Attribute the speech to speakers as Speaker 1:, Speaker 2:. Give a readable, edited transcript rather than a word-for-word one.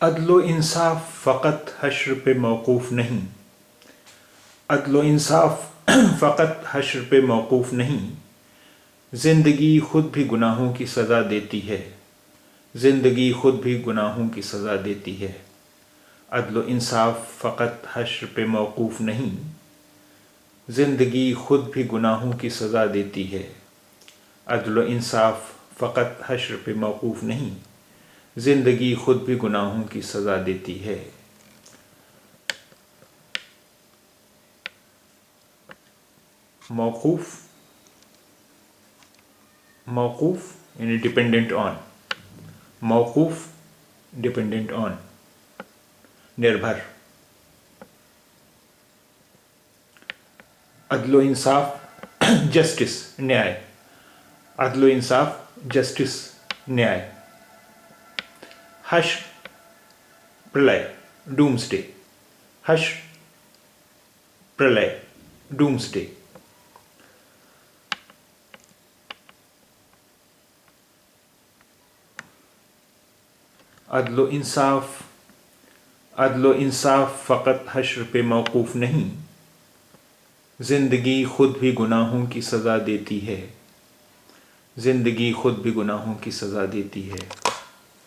Speaker 1: عدل و انصاف فقط حشر پہ موقوف نہیں، عدل و انصاف فقط حشر پہ موقوف نہیں، زندگی خود بھی گناہوں کی سزا دیتی ہے، زندگی خود بھی گناہوں کی سزا دیتی ہے۔ عدل و انصاف فقط حشر پہ موقوف نہیں، زندگی خود بھی گناہوں کی سزا دیتی ہے۔ عدل و انصاف فقط حشر پہ موقوف نہیں، زندگی خود بھی گناہوں کی سزا دیتی ہے۔ موقوف، موقوف یعنی ڈپینڈنٹ آن، موقوف ڈپینڈنٹ آن، نربھر۔ عدل و انصاف جسٹس، نیائے، عدل و انصاف جسٹس، نیائے۔ حشر، پرلے، ڈومسڈے، حشر، پرلے، ڈومسڈے۔ عدل و انصاف، عدل و انصاف فقط حشر پہ موقوف نہیں، زندگی خود بھی گناہوں کی سزا دیتی ہے، زندگی خود بھی گناہوں کی سزا دیتی ہے۔